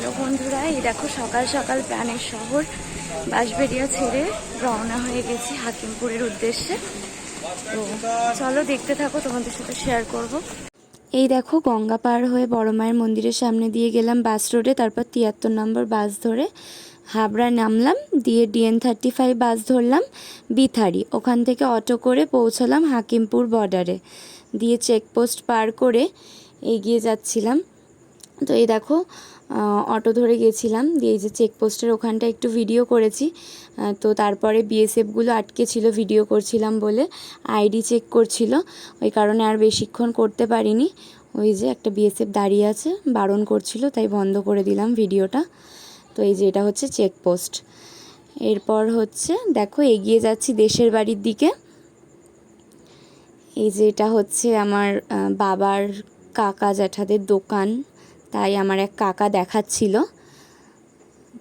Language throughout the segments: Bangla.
হ্যালো বন্ধুরা, এই দেখো সকাল সকাল প্রাণের শহর বাঁশবেড়িয়া ছেড়ে রওনা হয়ে গেছি হাকিমপুরের উদ্দেশ্যে। তো চলো দেখতে থাকো, তোমাদের সাথে শেয়ার করব। এই দেখো গঙ্গা পার হয়ে বড় মায়ের মন্দিরের সামনে দিয়ে গেলাম বাস রোডে, তারপর 73 নম্বর বাস ধরে হাবড়া নামলাম, দিয়ে DN35 বাস ধরলাম বিথারি, ওখান থেকে অটো করে পৌঁছালাম হাকিমপুর বর্ডারে, দিয়ে চেকপোস্ট পার করে এগিয়ে যাচ্ছিলাম। তো এই দেখো অটো ধরে গেছিলাম, দিয়ে এই যে চেকপোস্টের ওখানটা একটু ভিডিও করেছি। তো তারপরে বিএসএফগুলো আটকে ছিল ভিডিও করছিলাম বলে, আইডি চেক করছিল, ওই কারণে আর বেশিক্ষণ করতে পারিনি। ওই যে একটা বিএসএফ দাঁড়িয়ে আছে, বারণ করছিল, তাই বন্ধ করে দিলাম ভিডিওটা। তো এই যে এটা হচ্ছে চেকপোস্ট। এরপর হচ্ছে দেখো এগিয়ে যাচ্ছি দেশের বাড়ির দিকে। এই যে এটা হচ্ছে আমার বাবার কাকা জ্যাঠাদের দোকান, তাই আমার এক কাকা দেখাচ্ছিল।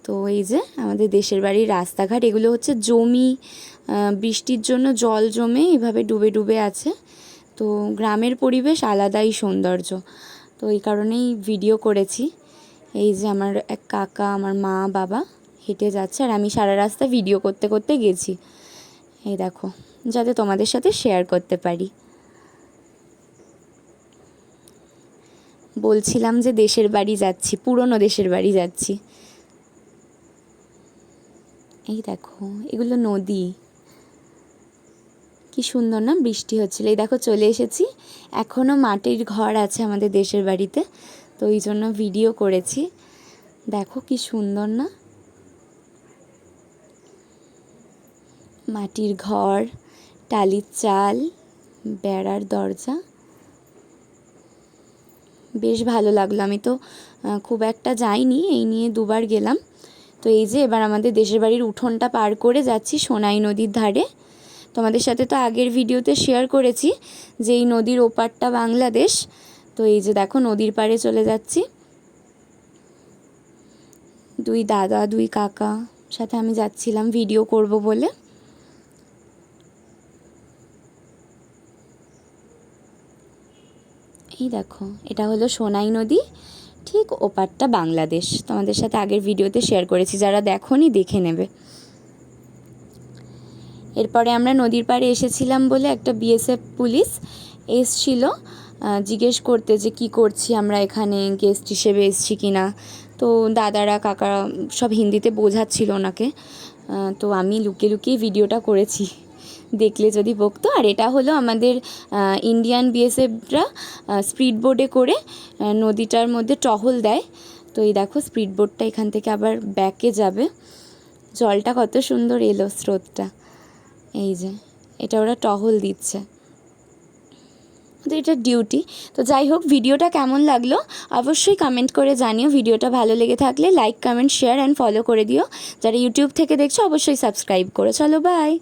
তো এই যে আমাদের দেশের বাড়ির রাস্তাঘাট, এগুলো হচ্ছে জমি, বৃষ্টির জন্য জল জমে এভাবে ডুবে ডুবে আছে। তো গ্রামের পরিবেশ আলাদাই সৌন্দর্য, তো এই কারণেই ভিডিও করেছি। এই যে আমার এক কাকা, আমার মা বাবা হেঁটে যাচ্ছে, আর আমি সারা রাস্তা ভিডিও করতে করতে গেছি। এই দেখো, যাতে তোমাদের সাথে শেয়ার করতে পারি। বলছিলাম যে দেশের বাড়ি যাচ্ছি, পুরনো দেশের বাড়ি যাচ্ছি। এই দেখো এগুলো নদী, কি সুন্দর না, বৃষ্টি হচ্ছিল। এই দেখো চলে এসেছি, এখনও মাটির ঘর আছে আমাদের দেশের বাড়িতে, তো এই জন্য ভিডিও করেছি। দেখো কি সুন্দর না, মাটির ঘর, টালির চাল, বেড়ার দরজা, বেশ ভালো লাগলো। আমি তো খুব একটা যাইনি, এই নিয়ে দুবার গেলাম। তো এই যে এবার আমাদের দেশের বাড়ির উঠোনটা পার করে যাচ্ছি সোনাই নদীর ধারে। তোমাদের সাথে তো আগের ভিডিওতে শেয়ার করেছি যে এই নদীর ওপারটা বাংলাদেশ। তো এই যে দেখো নদীর পাড়ে চলে যাচ্ছি, দুই দাদা দুই কাকা সাথে আমি যাচ্ছিলাম ভিডিও করব বলে। এই দেখো এটা হলো সোনাই নদী, ঠিক ওপারটা বাংলাদেশ। তোমাদের সাথে আগের ভিডিওতে শেয়ার করেছি, যারা দেখোনি দেখে নেবে। এরপরে আমরা নদীর পাড়ে এসেছিলাম বলে একটা বিএসএফ পুলিশ এসছিল জিজ্ঞেস করতে যে কি করছি আমরা এখানে, গেস্ট হিসেবে এসছি কি না। তো দাদারা কাকারা সব হিন্দিতে বোঝাচ্ছিল ওনাকে। তো আমি লুকিয়ে লুকিয়ে ভিডিওটা করেছি, দেখলে যদি বকতো। আর এটা হলো আমাদের ইন্ডিয়ান বিএসএফরা স্পিড বোটে করে নদীটার মধ্যে টহল দেয়। তো এই দেখো স্পিড বোটটা এখান থেকে আবার ব্যাকে যাবে, জলটা কত সুন্দর এলো স্রোতটা। এই যে এটা ওরা টহল দিচ্ছে, তো এটা ডিউটি। তো যাই হোক, ভিডিওটা কেমন লাগলো অবশ্যই কমেন্ট করে জানিও। ভিডিওটা ভালো লেগে থাকলে like comment share and follow করে দিও। যারা ইউটিউব থেকে দেখছো অবশ্যই সাবস্ক্রাইব করো। চলো বাই।